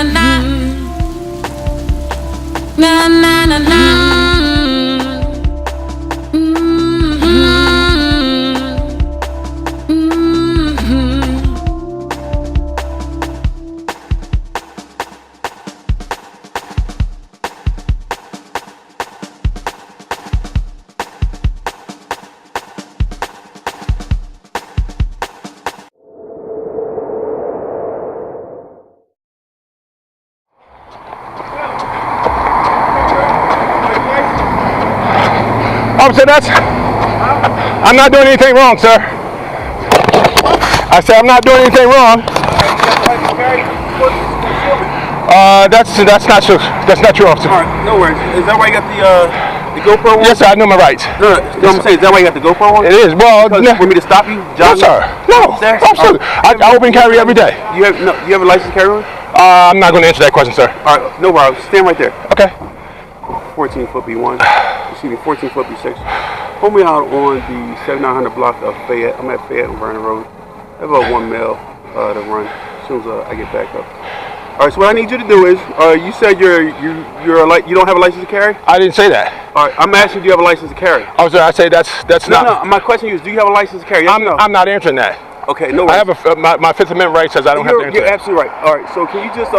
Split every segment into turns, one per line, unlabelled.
Na na na na.
Officer, I'm not doing anything wrong, sir. I said I'm not doing anything wrong. That's not true. That's not true, officer.
All right, no worries. Is that why you got the GoPro on?
Yes, sir. I know my rights.
No, you know what I'm saying? Is that why you got the GoPro on?
It is. Well,
for me to stop you,
John? No, sir. No, absolutely. I open carry every day.
You have a license to carry on?
I'm not going to answer that question, sir.
All right, no problem. Stand right there.
Okay.
14-foot B1. Excuse me, 14-foot B6. Pull me out on the 7900 block of Fayette. I'm at Fayette and Vernon Road. I have about 1 mile to run as soon as I get back up. All right, so what I need you to do is, you said you don't have a license to carry?
I didn't say that.
All right, I'm asking, do you have a license to carry?
Officer, I say that's not.
No, my question is, do you have a license to carry? Yes,
I'm not answering that.
Okay, no worries.
I have my Fifth Amendment right says I don't have to answer.
You're absolutely right. All right, so can you just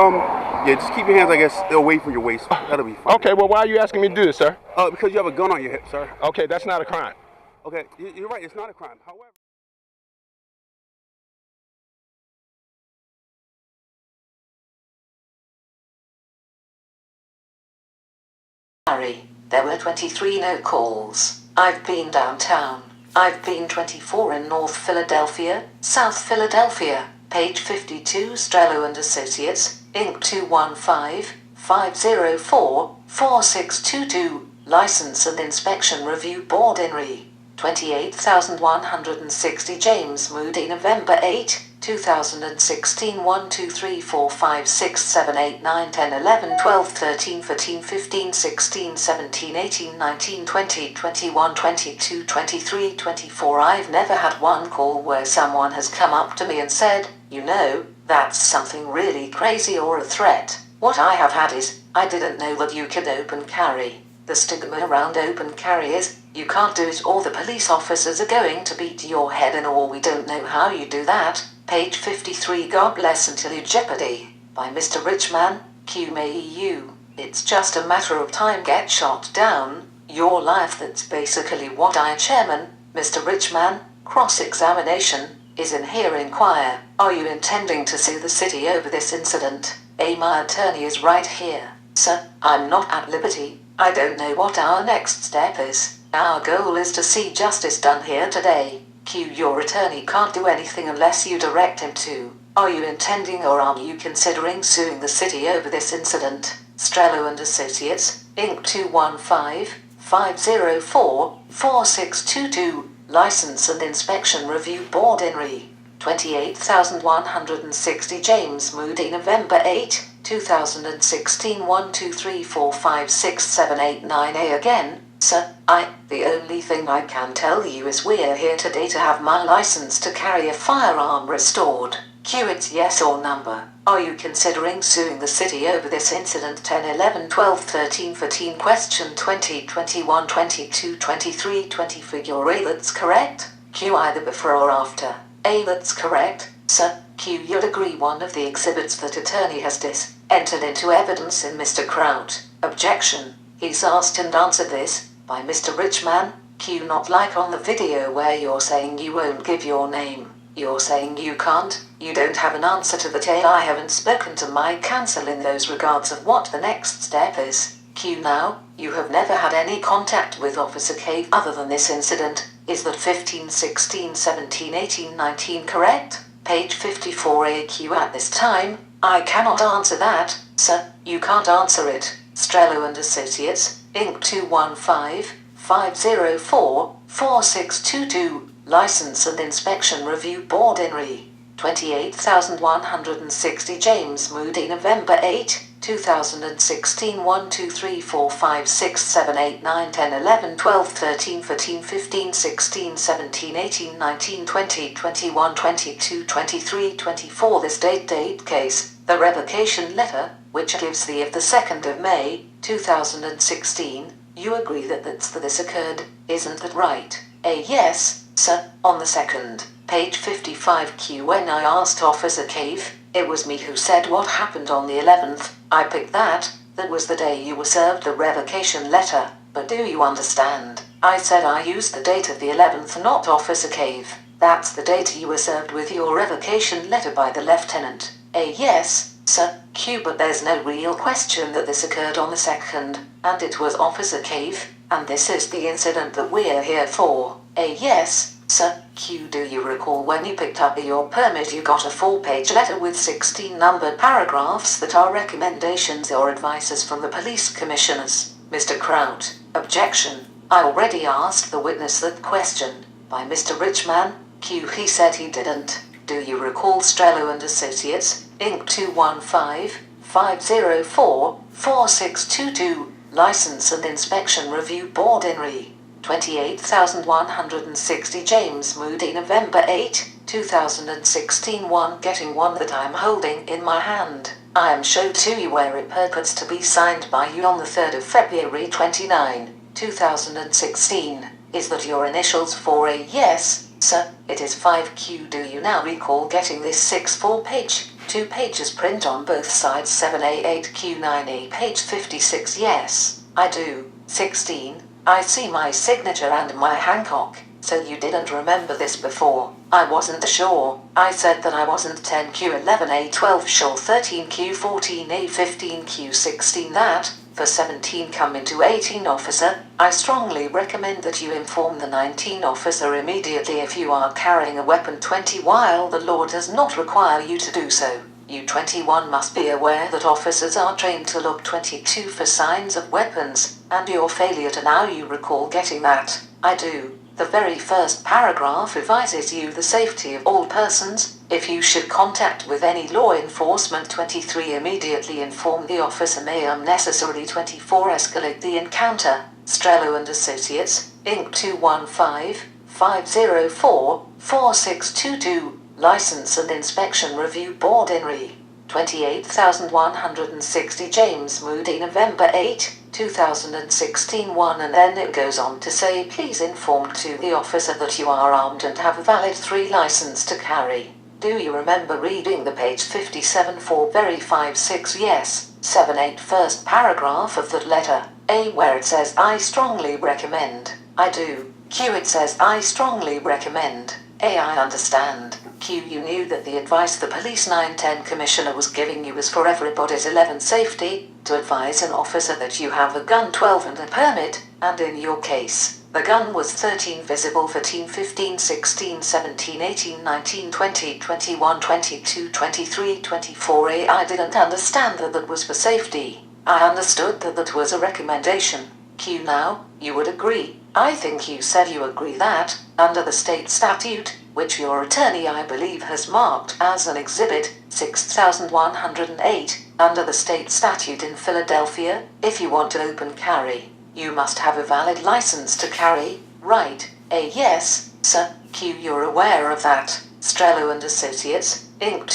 just keep your hands, I guess, away from your waist. That'll be fine.
Okay, well, why are you asking me to do this, sir?
Because you have a gun on your hip, sir.
Okay, that's not a crime.
Okay, you're right. It's not a crime. However.
Harry, there were 23 no calls. I've been downtown. I've been 24 in North Philadelphia, South Philadelphia. Page 52, Strello and Associates, Inc. 215-504-4622, License and Inspection Review Board INRI, 28,160 James Moody, November 8, 2016, 1, 2, 3, 4, 5, 6, 7, 8, 9, 10, 11, 12, 13, 14, 15, 16, 17, 18, 19, 20, 21, 22, 23, 24. I've never had one call where someone has come up to me and said, you know, that's something really crazy or a threat. What I have had is, I didn't know that you could open carry. The stigma around open carry is, you can't do it or the police officers are going to beat your head in, or we don't know how you do that. Page 53, God Bless Until You Jeopardy, by Mr. Richman, QMAEU. It's just a matter of time, get shot down, your life. That's basically what Chairman, Mr. Richman, cross-examination, is in here. Inquire, are you intending to sue the city over this incident? My attorney is right here. Sir, I'm not at liberty. I don't know what our next step is. Our goal is to see justice done here today. Your attorney can't do anything unless you direct him to. Are you intending or are you considering suing the city over this incident? Strello and Associates, Inc. 215-504-4622, License and Inspection Review Board INRI, 28,160 James Moody, November 8, 2016, 1, 2, 3, 4, 5, 6, 7, 8, 9. Again, sir, the only thing I can tell you is we're here today to have my license to carry a firearm restored. It's yes or number. Are you considering suing the city over this incident? 10, 11, 12, 13, 14, question 20, 21, 22, 23, 24. Your A, that's correct. Either before or after. A, that's correct, sir. You'd agree one of the exhibits that attorney has entered into evidence in Mr. Kraut. Objection. He's asked and answered this by Mr. Richman. Not like on the video where you're saying you won't give your name. You're saying you can't. You don't have an answer to that. I haven't spoken to my counsel in those regards of what the next step is. Now, you have never had any contact with Officer K other than this incident. Is that 15, 16, 17, 18, 19 correct? Page 54 AQ. At this time, I cannot answer that, sir. You can't answer it. Strello and Associates, Inc. 215-504-4622, License and Inspection Review Board INRI, 28,160 James Moody, November 8, 2016, 1, 2, 3, 4, 5, 6, 7, 8, 9, 10, 11, 12, 13, 14, 15, 16, 17, 18, 19, 20, 21, 22, 23, 24. This date case, the revocation letter, which gives thee of the 2nd of May, 2016, you agree that this occurred, isn't that right? A yes, sir, on the 2nd, page 55Q. When I asked Officer Cave, it was me who said what happened on the 11th, I picked that was the day you were served the revocation letter, but do you understand? I said I used the date of the 11th, not Officer Cave. That's the date you were served with your revocation letter by the lieutenant. A yes, sir, Q. But there's no real question that this occurred on the 2nd, and it was Officer Cave, and this is the incident that we're here for. A yes, sir, Q. Do you recall when you picked up your permit you got a 4-page letter with 16 numbered paragraphs that are recommendations or advices from the police commissioners? Mr. Kraut. Objection. I already asked the witness that question. By Mr. Richman. Q. He said he didn't. Do you recall Strello and Associates, Inc. 215-504-4622, License and Inspection Review Board in Re. 28,160 James Moody, November 8, 2016. 1. Getting one that I am holding in my hand. I am showed to you where it purports to be signed by you on the 3rd of February 29, 2016. Is that your initials for a yes, sir? It is 5Q. Do you now recall getting this 4-page, 2 pages print on both sides, 7A8Q9A, page 56? Yes, I do. 16. I see my signature and my Hancock. So you didn't remember this before? I wasn't sure. I said that I wasn't 10Q11A12 sure, 13Q14A 15Q16 that. For 17 coming to 18 officer, I strongly recommend that you inform the 19 officer immediately if you are carrying a weapon. 20. While the law does not require you to do so, you 21 must be aware that officers are trained to look 22 for signs of weapons, and your failure to now you recall getting that. I do. The very first paragraph advises you the safety of all persons. If you should contact with any law enforcement. 23. Immediately inform the officer may unnecessarily. 24. Escalate the encounter. Strello and Associates, Inc. 215-504-4622, License and Inspection Review Board in Re. 28,160 James Moody, November 8, 2016. 1. And then it goes on to say, please inform to the officer that you are armed and have a valid 3 license to carry. Do you remember reading the page 57 for very 5-6 yes, 7-8 first paragraph of that letter? A. Where it says I strongly recommend. I do. Q. It says I strongly recommend. A. I understand. Q. You knew that the advice the police 910 commissioner was giving you was for everybody's 11 safety, to advise an officer that you have a gun 12 and a permit, and in your case, the gun was 13 visible, 14, 15, 16, 17, 18, 19, 20, 21, 22, 23, 24. A. I didn't understand that was for safety. I understood that was a recommendation. Q. Now, you would agree. I think you said you agree that, under the state statute, which your attorney I believe has marked as an exhibit, 6108, under the state statute in Philadelphia, if you want to open carry, you must have a valid license to carry, right? A. Yes, sir. Q. You're aware of that. Strello and Associates, Inc.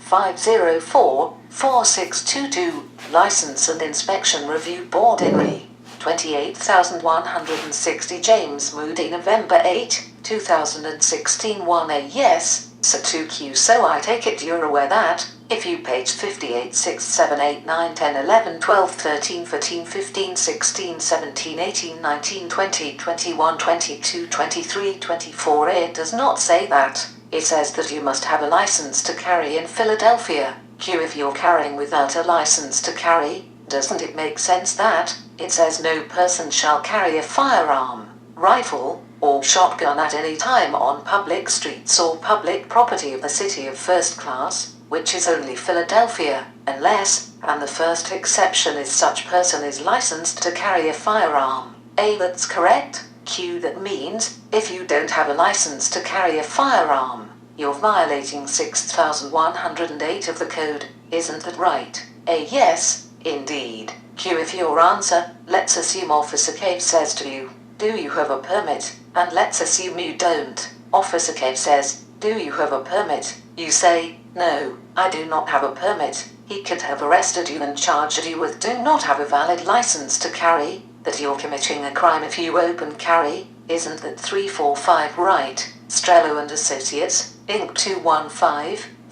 215-504-4622, License and Inspection Review Board in Re. 28,160 James Moody, November 8, 2016. 1. A. Yes, sir. 2Q. So I take it you're aware that, if you page 58, 6, 7, 8, 9, 10, 11, 12, 13, 14, 15, 16, 17, 18, 19, 20, 21, 22, 23, 24, it does not say that. It says that you must have a license to carry in Philadelphia. Q. If you're carrying without a license to carry, doesn't it make sense that it says no person shall carry a firearm, rifle, or shotgun at any time on public streets or public property of the city of first class, which is only Philadelphia, unless, and the first exception is such person is licensed to carry a firearm. A. That's correct. Q. That means, if you don't have a license to carry a firearm, you're violating 6108 of the code, isn't that right? A. Yes, indeed. Q. If your answer, let's assume Officer Cave says to you, do you have a permit? And let's assume you don't. Officer Cave says, do you have a permit? You say, No, I do not have a permit. He could have arrested you and charged you with do not have a valid license to carry, that you're committing a crime if you open carry. Isn't that 345 right? Strello and Associates, Inc.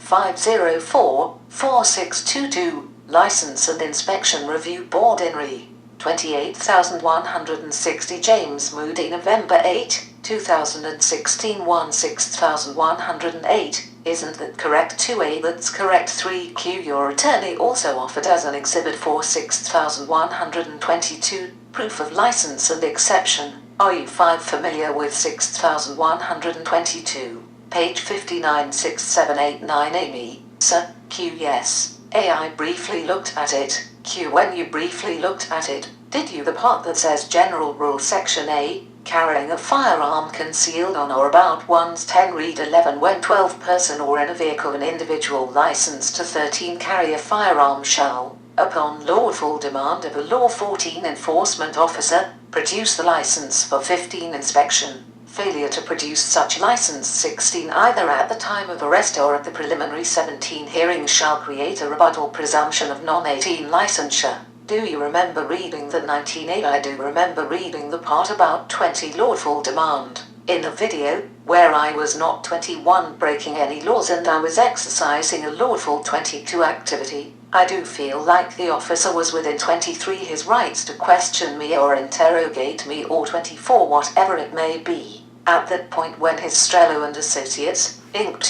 215-504-4622, License and Inspection Review Board in Re. 28,160 James Moody November 8, 2016 16108. Isn't that correct? 2A. That's correct. 3Q. Your attorney also offered as an exhibit 6122 proof of license and exception. Are you 5 familiar with 6122? Page 59 6789 Amy. Sir. Q. Yes. A. I briefly looked at it. Q. When you briefly looked at it, did you the part that says General Rule Section A, carrying a firearm concealed on or about one's 10 read 11 when 12 person or in a vehicle an individual licensed to 13 carry a firearm shall, upon lawful demand of a law 14 enforcement officer, produce the license for 15 inspection. Failure to produce such license 16 either at the time of arrest or at the preliminary 17 hearing shall create a rebuttal presumption of non-18 licensure. Do you remember reading the 19A? I do remember reading the part about 20 lawful demand in the video, where I was not 21 breaking any laws and I was exercising a lawful 22 activity. I do feel like the officer was within 23 his rights to question me or interrogate me or 24 whatever it may be. At that point when his Strello and Associates, Inc.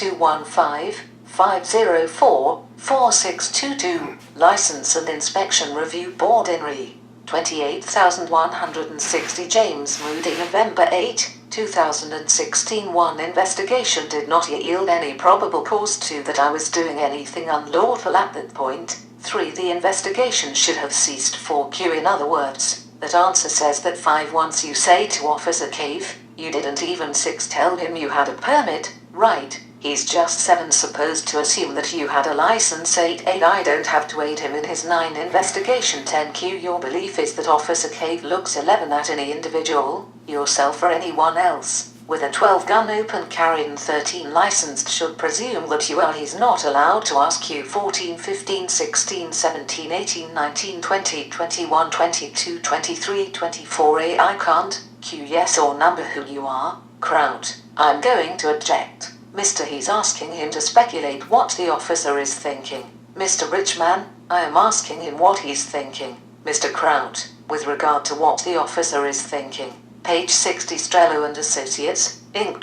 215-504-4622, License and Inspection Review Board in Re. 28,160 James Moody November 8, 2016 1 investigation did not yield any probable cause to that I was doing anything unlawful at that point. 3. The investigation should have ceased. 4Q. In other words, that answer says that 5. Once you say to Officer Cave, you didn't even 6 tell him you had a permit, right? He's just 7 supposed to assume that you had a license. 8. I don't have to aid him in his 9 investigation. 10Q. Your belief is that Officer Cave looks 11 at any individual, yourself or anyone else, with a 12 gun open carry and 13 licensed should presume that you are. He's not allowed to ask you 14, 15, 16, 17, 18, 19, 20, 21, 22, 23, 24A. I can't. Q. Yes or number who you are. Crowd. I'm going to object. Mr. He's asking him to speculate what the officer is thinking. Mr. Richman, I am asking him what he's thinking. Mr. Crowd, with regard to what the officer is thinking. Page 60 Strello and Associates, Inc.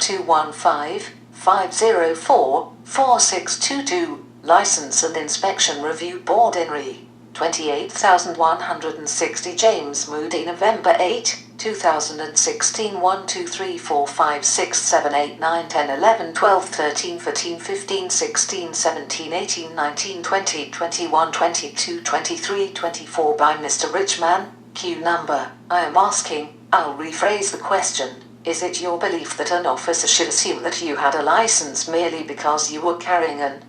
215-504-4622, License and Inspection Review Board in Re. 28,160 James Moody November 8, 2016 1 2 3 4 5 6 7 8 9 10 11 12 13 14 15 16 17 18 19 20 21 22 23 24 by Mr. Richman. Q. Number. I am asking, I'll rephrase the question. Is it your belief that an officer should assume that you had a license merely because you were carrying a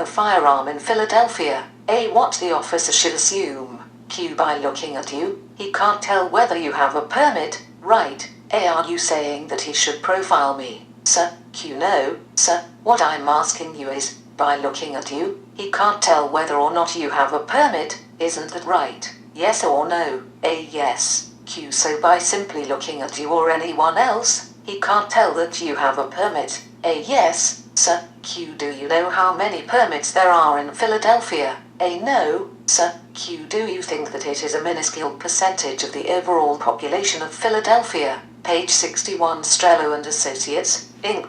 firearm in Philadelphia? A. What the officer should assume. Q. By looking at you, he can't tell whether you have a permit, right? A. Are you saying that he should profile me? Sir. Q. No, sir. What I'm asking you is, by looking at you, he can't tell whether or not you have a permit, isn't that right? Yes or no? A. Yes. Q. So by simply looking at you or anyone else, he can't tell that you have a permit. A. Yes, sir. Q. Do you know how many permits there are in Philadelphia? A. No, sir. Q. Do you think that it is a minuscule percentage of the overall population of Philadelphia? Page 61 Strello and Associates, Inc.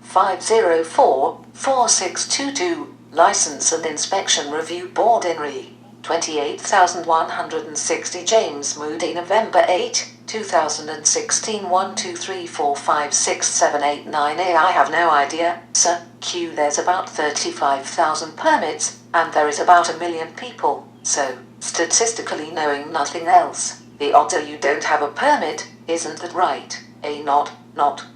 215-504-4622, License and Inspection Review Board in Re. 28,160 James Moody November 8, 2016 1 2 3 4 5 6 7 8 9 A. I have no idea, sir. Q. There's about 35,000 permits, and there is about 1 million people, so, statistically knowing nothing else, the odds are you don't have a permit, isn't that right? A. Not,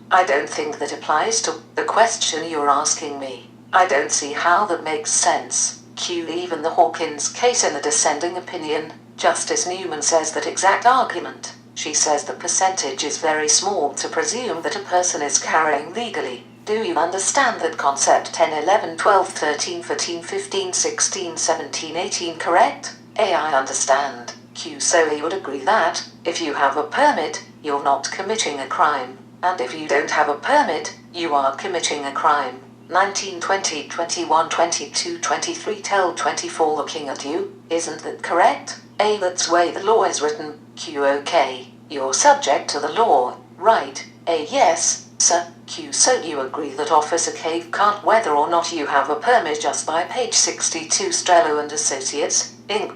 I don't think that applies to the question you're asking me. I don't see how that makes sense. Q. Even the Hawkins case in the dissenting opinion, Justice Newman says that exact argument. She says the percentage is very small to presume that a person is carrying legally. Do you understand that concept 10, 11, 12, 13, 14, 15, 16, 17, 18 correct? A. I understand. Q. So he would agree that, if you have a permit, you're not committing a crime. And if you don't have a permit, you are committing a crime. 19, 20, 21, 22, 23 till 24 looking at you. Isn't that correct? A. That's way the law is written. Q. Okay. You're subject to the law, right? A. Yes, sir. Q. So you agree that Officer Cave can't whether or not you have a permit just by page 62 Strello and Associates, Inc.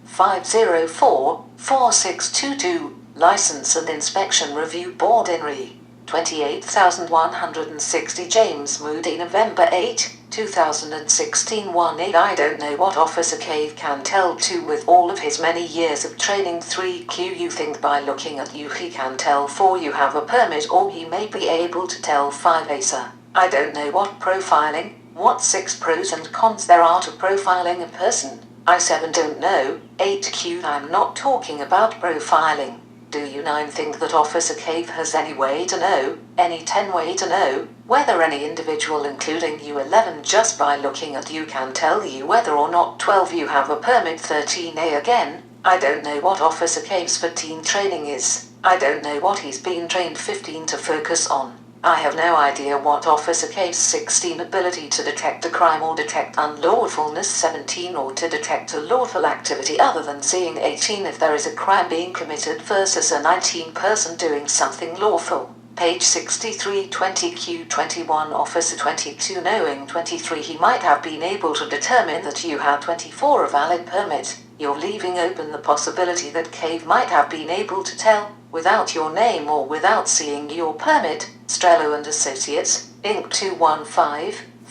215-504-4622, License and Inspection Review Board in Re. 28,160 James Moody November 8, 2016 1-8 I don't know what Officer Cave can tell 2 with all of his many years of training 3Q you think by looking at you he can tell 4 you have a permit or he may be able to tell 5 sir. I don't know what profiling, what 6 pros and cons there are to profiling a person. I 7 don't know, 8Q I'm not talking about profiling. Do you 9 think that Officer Cave has any way to know, any 10 way to know, whether any individual including you 11 just by looking at you can tell you whether or not 12 you have a permit 13A again, I don't know what Officer Cave's 14 training is, I don't know what he's been trained 15 to focus on. I have no idea what Officer Cave's 16 ability to detect a crime or detect unlawfulness 17 or to detect a lawful activity other than seeing 18 if there is a crime being committed versus a 19 person doing something lawful. Page 63 20Q 21 Officer 22 knowing 23 he might have been able to determine that you had 24 a valid permit. You're leaving open the possibility that Cave might have been able to tell, without your name or without seeing your permit, Strello and Associates, Inc.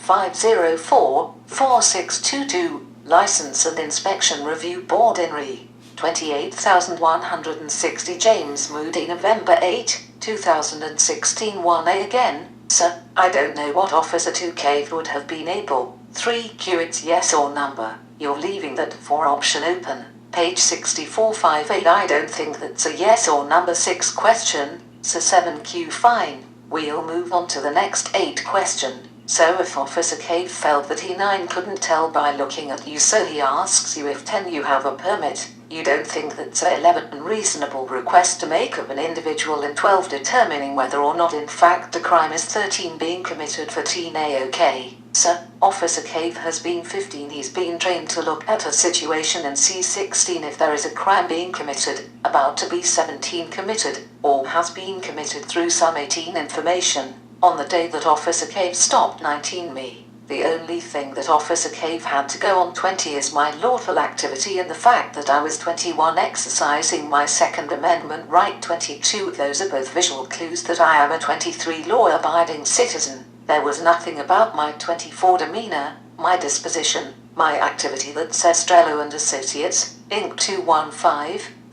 215-504-4622, License and Inspection Review Board in Re. 28,160 James Moody November 8, 2016 1A again, sir, I don't know what Officer 2 Cave would have been able. 3Q it's yes or number. You're leaving that for option open. Page 6458 I don't think that's a yes or number 6 question, so 7Q fine. We'll move on to the next 8 question. So if Officer Cave felt that he 9 couldn't tell by looking at you so he asks you if 10 you have a permit, you don't think that's a 11 unreasonable request to make of an individual and 12 determining whether or not in fact a crime is 13 being committed for teen A-OK. Sir, Officer Cave has been 15 he's been trained to look at a situation and see 16 if there is a crime being committed, about to be 17 committed, or has been committed through some 18 information. On the day that Officer Cave stopped 19 me, the only thing that Officer Cave had to go on 20 is my lawful activity and the fact that I was 21 exercising my Second Amendment right 22 those are both visual clues that I am a 23 law-abiding citizen. There was nothing about my 24 demeanor, my disposition, my activity that says Strello and Associates, Inc.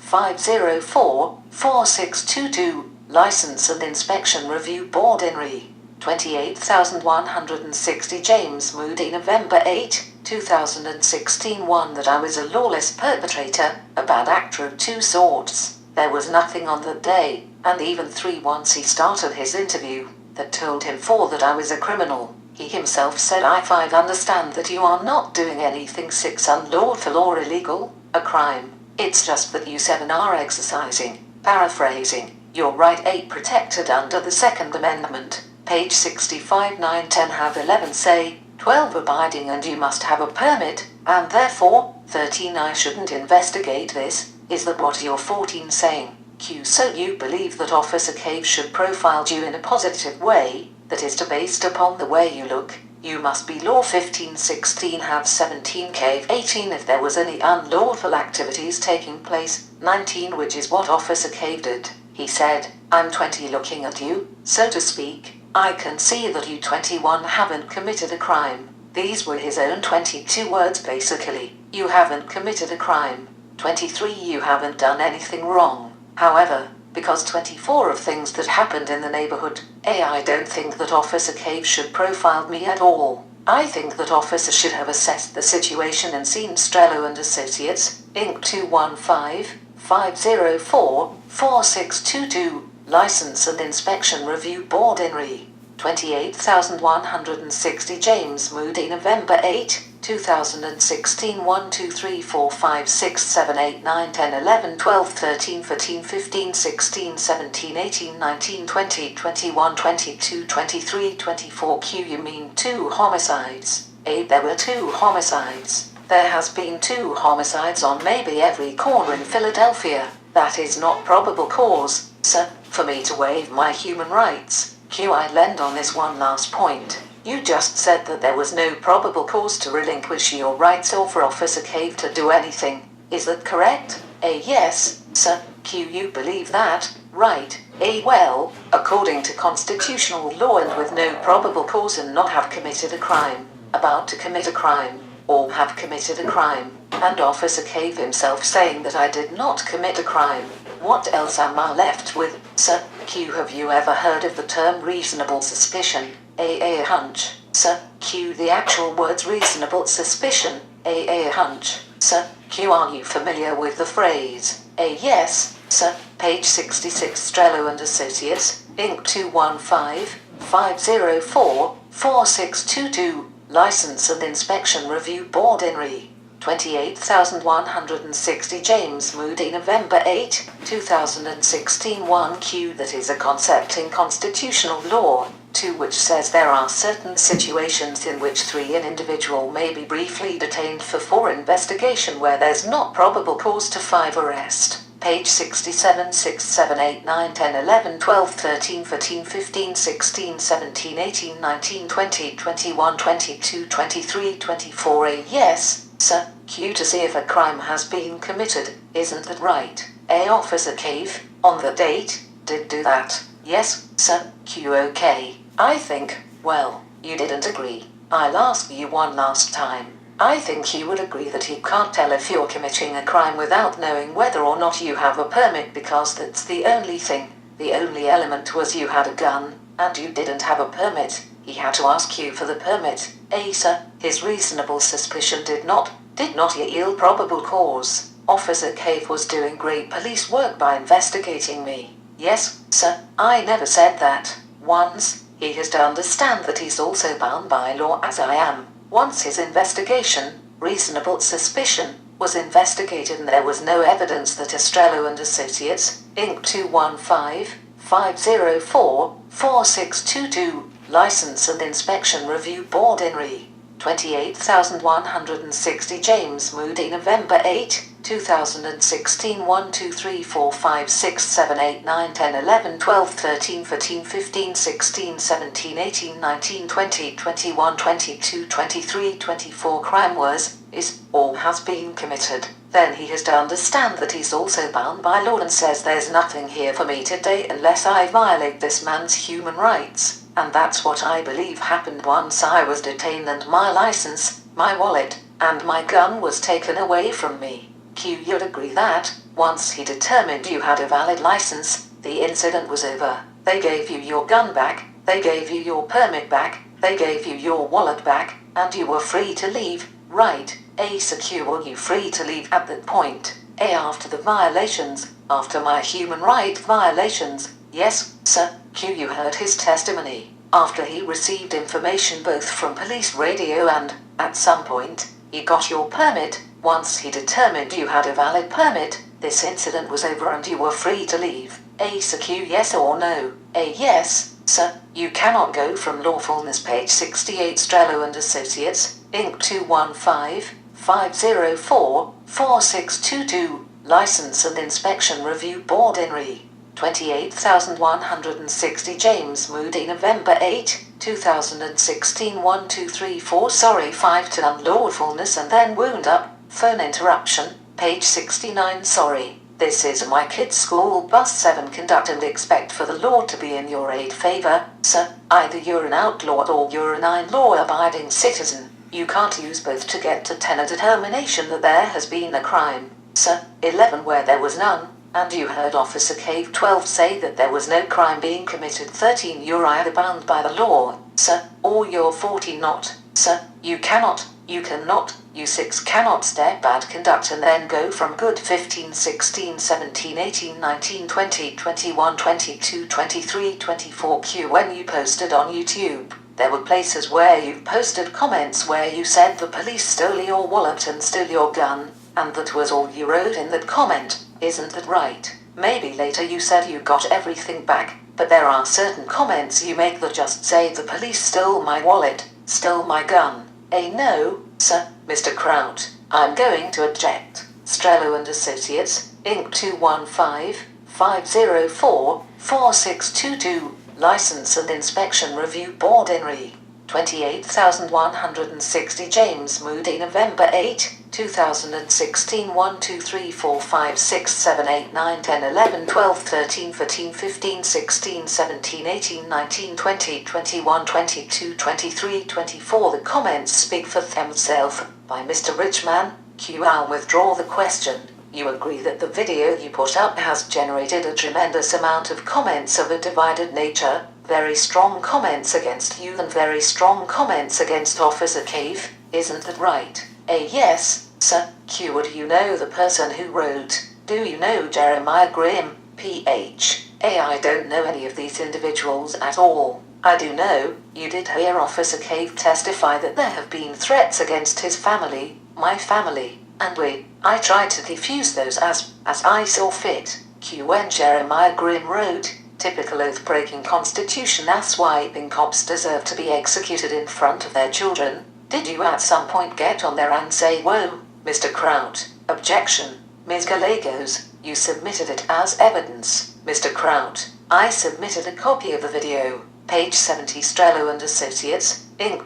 215-504-4622, License and Inspection Review Board in Re. 28,160 James Moody November 8, 2016 1 that I was a lawless perpetrator, a bad actor of 2 sorts. There was nothing on that day, and even 3 once he started his interview, that told him 4 that I was a criminal. He himself said I 5 understand that you are not doing anything 6 unlawful or illegal, a crime. It's just that you 7 are exercising, paraphrasing, your right 8 protected under the Second Amendment. Page 65 9 10 have 11 say, 12 abiding and you must have a permit, and therefore, 13 I shouldn't investigate this, is that what you're 14 saying? Q. So you believe that Officer Cave should profile you in a positive way, that is to based upon the way you look, you must be law 15 16 have 17 Cave 18 if there was any unlawful activities taking place, 19 which is what Officer Cave did. He said, I'm 20 looking at you, so to speak. I can see that you 21 haven't committed a crime. These were his own 22 words basically. You haven't committed a crime. 23 you haven't done anything wrong. However, because 24 of things that happened in the neighborhood, I don't think that Officer Cave should profile me at all. I think that Officer should have assessed the situation and seen Strello and Associates, Inc. 215-504-4622, License and Inspection Review Board in Re. 28,160 James Moody November 8, 2016 1, 2, 3, 4, 5, 6, 7, 8, 9, 10, 11, 12, 13, 14, 15, 16, 17, 18, 19, 20, 21, 22, 23, 24 Q you mean 2 homicides. A there were 2 homicides. There has been 2 homicides on maybe every corner in Philadelphia. That is not probable cause, sir, for me to waive my human rights. Q I lend on this one last point. You just said that there was no probable cause to relinquish your rights or for Officer Cave to do anything. Is that correct? A yes, sir. Q you believe that, right? A well, according to constitutional law and with no probable cause and not have committed a crime, about to commit a crime, or have committed a crime, and Officer Cave himself saying that I did not commit a crime. What else am I left with, sir? Q have you ever heard of the term reasonable suspicion? A hunch, sir. Q the actual words reasonable suspicion. A hunch, sir. Q are you familiar with the phrase? A yes, sir. Page 66 Strello and Associates, Inc. 215-504-4622, License and Inspection Review Board in Re. 28,160 James Moody November 8, 2016 1Q that is a concept in constitutional law, 2 which says there are certain situations in which 3 an individual may be briefly detained for 4 investigation where there's not probable cause to 5 arrest. Page 67, 6, 7, 8, 9, 10, 11, 12, 13, 14, 15, 16, 17, 18, 19, 20, 21, 22, 23, 24 A yes, sir. Q to see if a crime has been committed, isn't that right? A Officer Cave, on the date, did do that. Yes, sir. Q okay. I think, well, you didn't agree. I'll ask you one last time. I think you would agree that you can't tell if you're committing a crime without knowing whether or not you have a permit because that's the only thing. The only element was you had a gun, and you didn't have a permit. He had to ask you for the permit. A sir, his reasonable suspicion did not yield probable cause. Officer Cave was doing great police work by investigating me. Yes, sir, I never said that. Once, he has to understand that he's also bound by law as I am. Once his investigation, reasonable suspicion, was investigated and there was no evidence that Estrello and Associates, Inc. 215-504-4622, License and Inspection Review Board in Re. 28,160 James Moody November 8, 2016 1, 2, 3, 4, 5, 6, 7, 8, 9, 10, 11, 12, 13, 14, 15, 16, 17, 18, 19, 20, 21, 22, 23, 24 crime was, is, or has been committed. Then he has to understand that he's also bound by law and says there's nothing here for me today unless I violate this man's human rights. And that's what I believe happened once I was detained and my license, my wallet, and my gun was taken away from me. Q you'd agree that, once he determined you had a valid license, the incident was over. They gave you your gun back, they gave you your permit back, they gave you your wallet back, and you were free to leave, right? A secure were you free to leave at that point? A after the violations, after my human right violations, yes, sir. Q you heard his testimony, after he received information both from police radio and, at some point, he got your permit. Once he determined you had a valid permit, this incident was over and you were free to leave. A sir Q yes or no? A yes, sir. You cannot go from Lawfulness page 68 Strello and Associates, Inc. 215-504-4622, License and Inspection Review Board in Re. 28,160 James Moody November 8, 2016 1, 2, 3, 4 sorry 5 to unlawfulness and then wound up, phone interruption, page 69 sorry. This is my kid's school bus 7 conduct and expect for the law to be in your aid favor, sir. Either you're an outlaw or you're an law-abiding citizen. You can't use both to get to 10 a determination that there has been a crime, sir. 11 where there was none. And you heard Officer Cave 12 say that there was no crime being committed. 13 you're either bound by the law, sir, or you're 14 not, sir. You cannot You cannot, you 6 cannot step bad conduct and then go from good 15, 16, 17, 18, 19, 20, 21, 22, 23, 24 Q when you posted on YouTube. There were places where you posted comments where you said the police stole your wallet and stole your gun, and that was all you wrote in that comment. Isn't that right? Maybe later you said you got everything back, but there are certain comments you make that just say the police stole my wallet, stole my gun. No, sir, Mr. Kraut, I'm going to object. Strello and Associates, Inc. 215-504-4622, License and Inspection Review Board INRI, 28,160 James Moody, November 8, 2016, 1, 2, 3, 4, 5, 6, 7, 8, 9, 10, 11, 12, 13, 14, 15, 16, 17, 18, 19, 20, 21, 22, 23, 24. The comments speak for themselves. By Mr. Richman, Q. I'll withdraw the question. You agree that the video you put up has generated a tremendous amount of comments of a divided nature, very strong comments against you and very strong comments against Officer Cave, isn't that right? Yes, sir. Q. Would you know the person who wrote, do you know Jeremiah Grimm, Ph. I don't know any of these individuals at all. I do know, you did hear Officer Cave testify that there have been threats against his family, my family, and I tried to defuse those as I saw fit. Q. When Jeremiah Grimm wrote, typical oath-breaking constitution ass-wiping cops deserve to be executed in front of their children, did you at some point get on there and say whoa, Mr. Kraut? Objection. Ms. Gallegos, you submitted it as evidence. Mr. Kraut, I submitted a copy of the video. Page 70 Strello and Associates, Inc.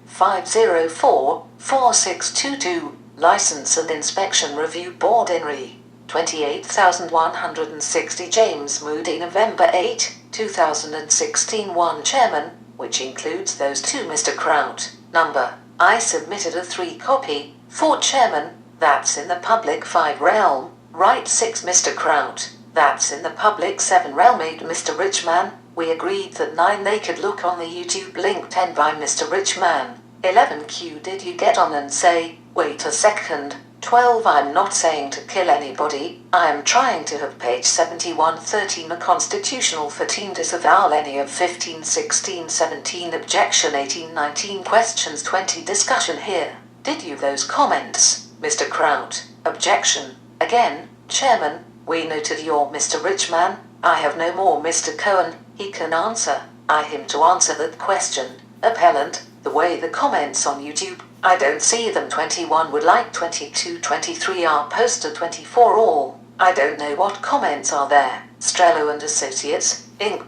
215-504-4622, License and Inspection Review Board INRI, 28,160 James Moody, November 8, 2016, 1 Chairman, which includes those two. Mr. Kraut, number, I submitted a 3 copy, 4 Chairman, that's in the public 5 realm, right 6 Mr. Kraut, that's in the public 7 realm 8 Mr. Richman, we agreed that 9 they could look on the YouTube link 10 by Mr. Richman, 11 Q did you get on and say, wait a second, 12 I'm not saying to kill anybody, I am trying to have page 71 13 a constitutional 13 disavow any of 15 16 17 objection 18 19 questions 20 discussion here, did you those comments, Mr. Kraut? Objection. Again, Chairman, we noted your Mr. Richman, I have no more Mr. Cohen, he can answer, I him to answer that question. Appellant, the way the comments on YouTube, I don't see them 21 would like 22 23 are posted 24 all, I don't know what comments are there. Strello and Associates, Inc.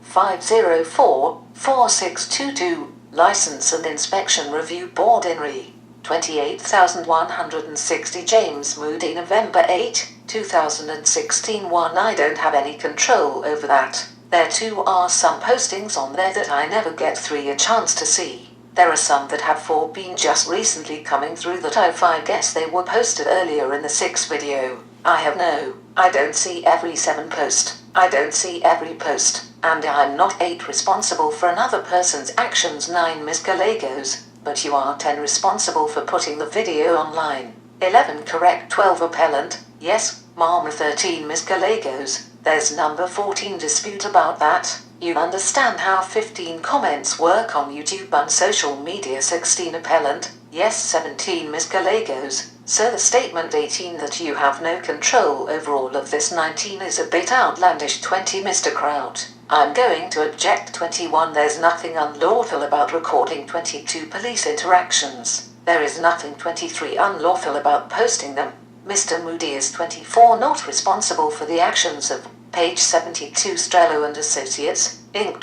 215-504-4622, License and Inspection Review Board INRI, 28,160 James Moody, November 8, 2016 1 I don't have any control over that. There too are some postings on there that I never get 3 a chance to see. There are some that have 4 been just recently coming through that I guess they were posted earlier in the 6 video. I don't see every 7 post. I don't see every post. And I'm not 8 responsible for another person's actions 9 Ms. Gallegos, but you are 10 responsible for putting the video online. 11 correct 12 appellant, yes, ma'am 13 Ms. Gallegos, there's number 14 dispute about that. You understand how 15 comments work on YouTube and social media 16 appellant, yes 17 Ms. Gallegos, so the statement 18 that you have no control over all of this 19 is a bit outlandish 20 Mr. Kraut. I'm going to object 21 there's nothing unlawful about recording 22 police interactions. There is nothing 23 unlawful about posting them. Mr. Moody is 24 not responsible for the actions of page 72 Strello and Associates, Inc.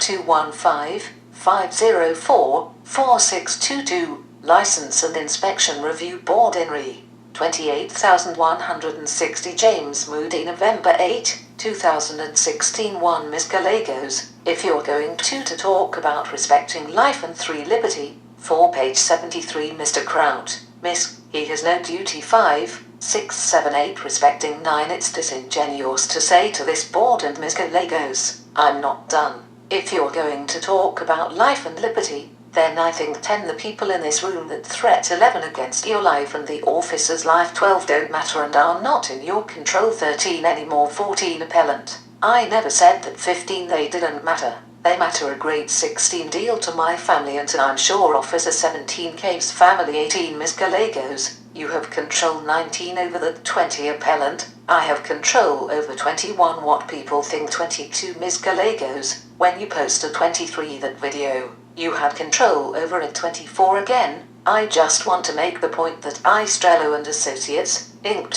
215-504-4622, License and Inspection Review Board INRI, 28,160 James Moody, November 8, 2016 1 Ms. Gallegos, if you're going to talk about respecting life and 3 liberty, 4 page 73 Mr. Kraut, Miss, he has no duty 5, 6, 7, 8 respecting 9 it's disingenuous to say to this board and Ms. Gallegos, I'm not done. If you're going to talk about life and liberty, then I think 10 the people in this room that threat 11 against your life and the officer's life 12 don't matter and are not in your control 13 anymore 14 appellant. I never said that 15 they didn't matter. They matter a great 16 deal to my family and I'm sure officer 17 Cave's family 18 Ms. Gallegos. You have control 19 over the 20 appellant. I have control over 21 what people think 22 Ms. Gallegos. When you post a 23 that video, you had control over it 24 again. I just want to make the point that I Strello and Associates, Inc.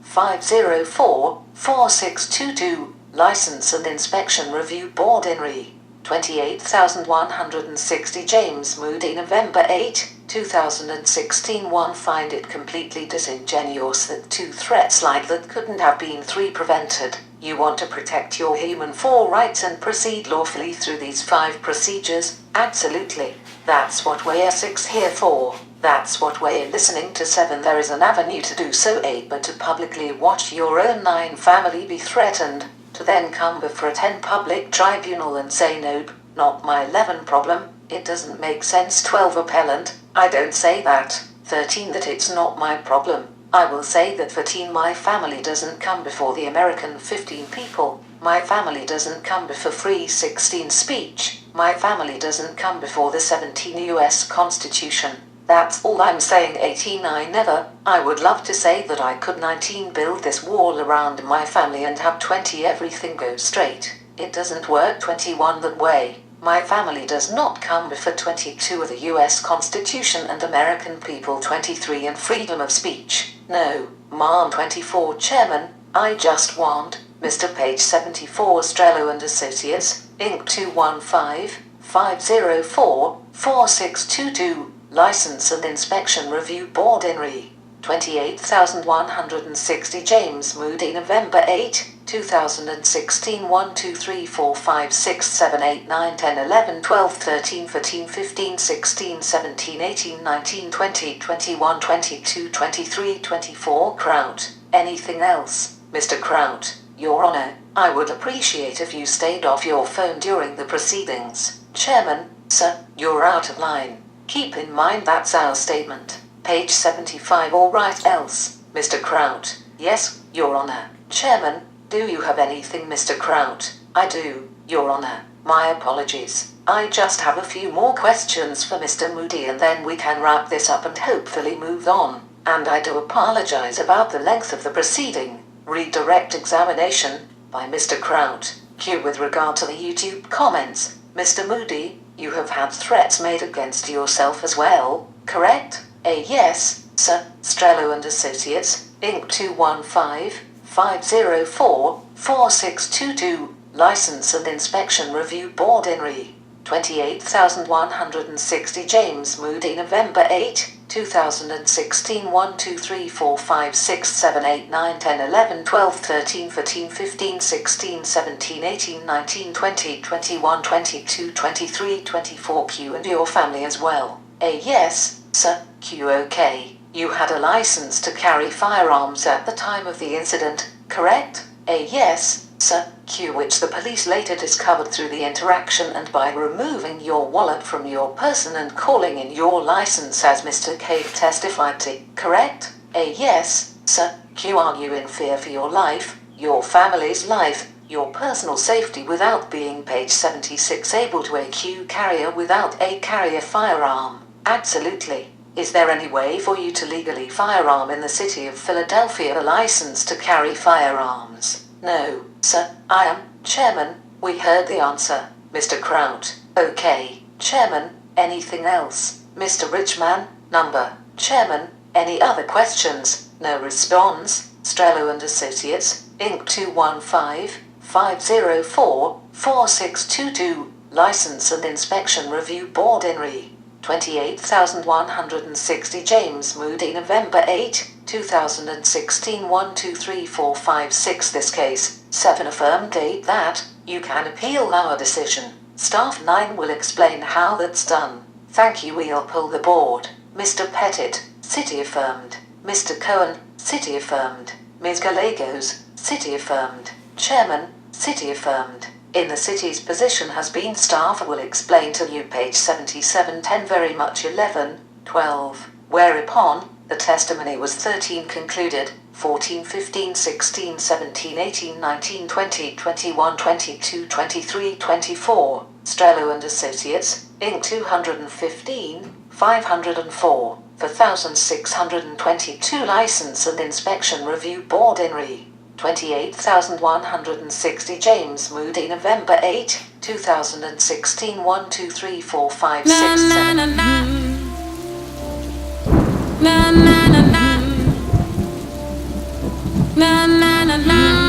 215-504-4622, License and Inspection Review Board INRI, 28,160 James Moody November 8, 2016 1 find it completely disingenuous that 2 threats like that couldn't have been 3 prevented. You want to protect your human 4 rights and proceed lawfully through these 5 procedures? Absolutely. That's what we're 6 here for. That's what we're listening to 7 there is an avenue to do so 8 but to publicly watch your own 9 family be threatened, to then come before a 10 public tribunal and say nope, not my 11 problem, it doesn't make sense 12 appellant, I don't say that, 13 that it's not my problem, I will say that 14 my family doesn't come before the American 15 people, my family doesn't come before free 16 speech, my family doesn't come before the 17 US Constitution. That's all I'm saying 18 I would love to say that I could 19 build this wall around my family and have 20 everything go straight. It doesn't work 21 that way. My family does not come before 22 of the US Constitution and American people 23 and freedom of speech. No, Mom 24 Chairman, I just want, Mr. Page 74 Strello and Associates, Inc. 215-504-4622, License and Inspection Review Board INRI, 28,160 James Moody November 8, 2016 1 2 3 4 5 6 7 8 9 10 11 12 13 14 15 16 17 18 19 20 21 22 23 24 Kraut. Anything else, Mr. Kraut? Your Honor, I would appreciate if you stayed off your phone during the proceedings. Chairman, sir, you're out of line. Keep in mind that's our statement. Page 75 all right else, Mr. Kraut. Yes, Your Honor. Chairman, do you have anything, Mr. Kraut? I do, Your Honor. My apologies. I just have a few more questions for Mr. Moody and then we can wrap this up and hopefully move on. And I do apologize about the length of the proceeding. Redirect examination by Mr. Kraut. Q. With regard to the YouTube comments, Mr. Moody, you have had threats made against yourself as well, correct? A. Yes, sir. Strello and Associates, Inc. 215-504-4622, License and Inspection Review Board INRI, 28,160 James Moody November 8, 2016 1 2 3 4 5 6 7 8 9 10 11 12 13 14 15 16 17 18 19 20 21 22 23 24 Q and your family as well. A. Yes, sir. Q. Okay. You had a license to carry firearms at the time of the incident, correct? A. Yes, sir. Q. Which the police later discovered through the interaction and by removing your wallet from your person and calling in your license as Mr. Cave testified to, correct? A. Yes, sir. Q. Are you in fear for your life, your family's life, your personal safety without being page 76 able to a Q carrier without a carrier firearm? Absolutely. Is there any way for you to legally firearm in the city of Philadelphia a license to carry firearms? No, sir. I am, Chairman. We heard the answer, Mr. Kraut. Okay, Chairman. Anything else, Mr. Richman? Number, Chairman. Any other questions? No response. Strello and Associates, Inc. 215-504-4622, License and Inspection Review Board INRI, 28,160 James Moody November 8, 2016 1 2 3 4 5 6 This case, 7 affirmed date that, you can appeal our decision. Staff 9 will explain how that's done. Thank you. We'll pull the board. Mr. Pettit, City affirmed. Mr. Cohen, City affirmed. Ms. Gallegos, City affirmed. Chairman, City affirmed. In the city's position has been staff will explain to you page 7710 very much 11, 12, whereupon the testimony was 13 concluded, 14, 15, 16, 17, 18, 19, 20, 21, 22, 23, 24, Strello and Associates, Inc. 215, 504, for 1,622 License and Inspection Review Board in Re. 28,160 James Moody November 8, 2016 1, 2, 3, 4, 5, 6, 7. Na na na na